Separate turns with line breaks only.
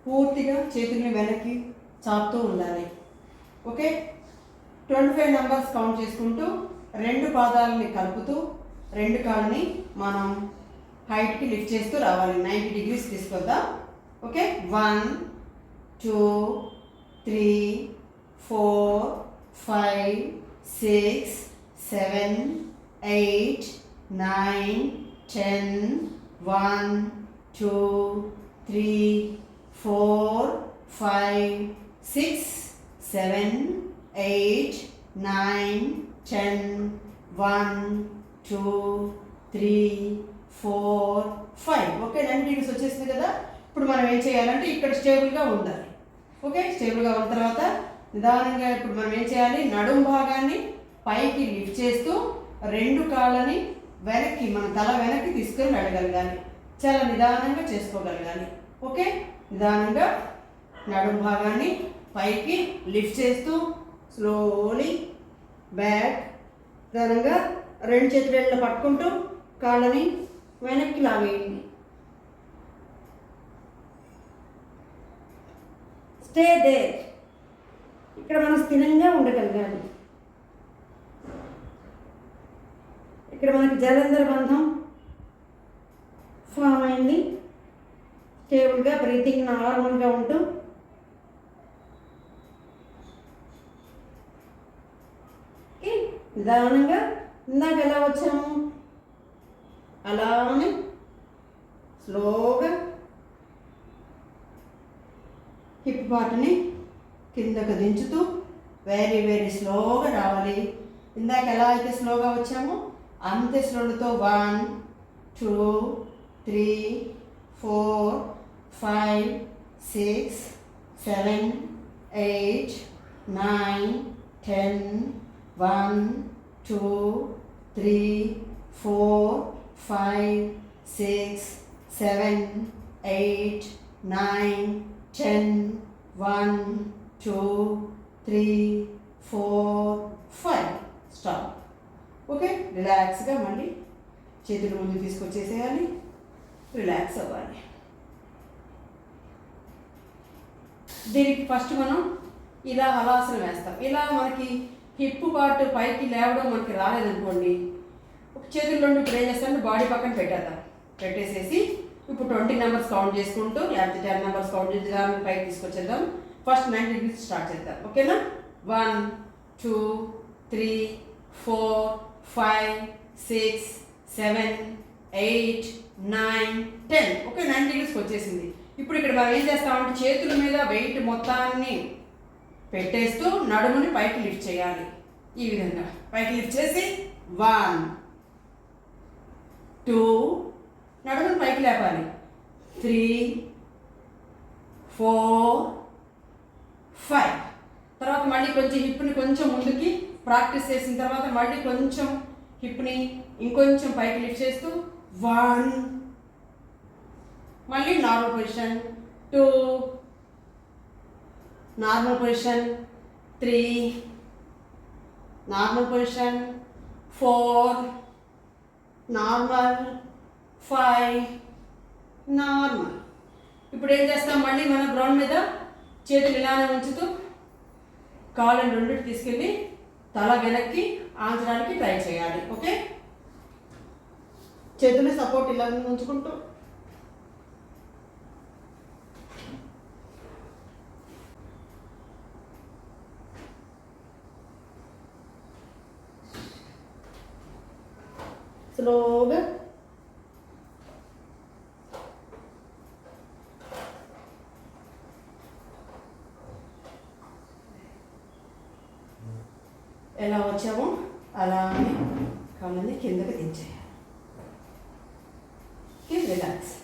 పూర్తిగా చేతుల్ని వెనక్కి చాపుతూ ఉండాలి. ఓకే, 25 నెంబర్స్ కౌంట్ చేసుకుంటూ 2 పాదాలని కలుపుతూ 2 కాళ్ళని మనం హైట్కి లిఫ్ట్ చేస్తూ రావాలి. 90 డిగ్రీస్ తీసుకొద్దాం. ఓకే, 1 2 3 4 5 6 7 8 9 10 1 2 3 4 5 6 7 8 9 10 1 2 3 4 5. ఓకే, 90 డిగ్రీస్ వచ్చేసింది కదా. ఇప్పుడు మనం ఏం చేయాలంటే ఇక్కడ స్టేబుల్గా ఉండాలి. ఓకే, స్టేబుల్గా ఉన్న తర్వాత నిదానంగా ఇప్పుడు మనం ఏం చేయాలి, నడుము భాగాన్ని పైకి లిఫ్ట్ చేస్తూ 2 కాళ్ళని వెనక్కి, మన తల వెనక్కి తీసుకొని వెళ్ళగలగాలి. చాలా నిదానంగా చేసుకోగలగాలి. ఓకే, నిదానంగా నడుము భాగాన్ని పైకి లిఫ్ట్ చేస్తూ స్లోలీ బ్యాక్, నిదానంగా 2 చేతులు పట్టుకుంటూ కాళ్ళని వెనక్కి లాగేయండి. Stay there. ఇక్కడ మనం స్థిరంగా ఉండగలగాలి. ఇక్కడ మనకి జలంధర బంధం ఫామ్ అయింది. స్టేబుల్గా బ్రీతింగ్ నార్మల్గా ఉంటూ నిదానంగా ఇందాక ఎలా వచ్చాము అలానే స్లోగా హిప్ పార్ట్ని కిందకు దించుతూ వెరీ వెరీ స్లోగా రావాలి. ఇందాక ఎలా అయితే స్లోగా వచ్చామో అంతే స్లోతో 1 2 3 4 5 6 7 8 9 10 1 2 3 4 5 6 7 8 9 10 1 2 3 4 5. స్టాప్. ఓకే, రిలాక్స్గా మళ్ళీ చేతులు ముందు తీసుకొచ్చేసేయాలి. రిలాక్స్ అవ్వాలి. దీనికి ఫస్ట్ మనం ఇలా హలాసనం వేస్తాం. ఇలా మనకి హిప్ పార్ట్ పైకి లేవడం మనకి రాలేదనుకోండి, ఒక చేతులు 2 ఇప్పుడు ఏం చేస్తామంటే బాడీ పక్కన పెట్టేద్దాం. పెట్టేసేసి ఇప్పుడు 20 నెంబర్స్ కౌంట్ చేసుకుంటూ లేకపోతే 10 నెంబర్స్ కౌంట్ చేసి దాన్ని పైకి తీసుకొచ్చేద్దాం. ఫస్ట్ 90 డిగ్రీస్ స్టార్ట్ చేద్దాం. ఓకేనా, 1 2 3 4 5 6 7 8 9 10. ఓకే, 90 డిగ్రీస్కి వచ్చేసింది. ఇప్పుడు ఇక్కడ మనం ఏం చేస్తామంటే చేతుల మీద వెయిట్ మొత్తాన్ని పెట్టేస్తూ నడుముని పైకి లిఫ్ట్ చేయాలి. ఈ విధంగా పైకి లిఫ్ట్ చేసి 1 2 నడుముని పైకి లేపాలి. 3 4 5. తర్వాత మళ్ళీ కొంచెం హిప్ని కొంచెం ముందుకి ప్రాక్టీస్ చేసిన తర్వాత మళ్ళీ కొంచెం హిప్ని ఇంకొంచెం పైకి లిఫ్ట్ చేస్తూ 1, మళ్ళీ normal position, 2 normal position, 3 normal position, 4 normal, 5 normal. ఇప్పుడు ఏం చేస్తాం, మళ్ళీ మన గ్రౌండ్ మీద చేతులు ఇలానే ఉంచుతూ కాళ్ళని 2 తీసుకెళ్ళి తల వెనక్కి ఆంచడానికి ట్రై చేయాలి. ఓకే, చేతులు సపోర్ట్ ఇలా ఉంచుకుంటూ స్లోగా ఎలా వచ్చామో అలానే కాళ్ళని కిందకి దించేయాలి. రిలాక్స్.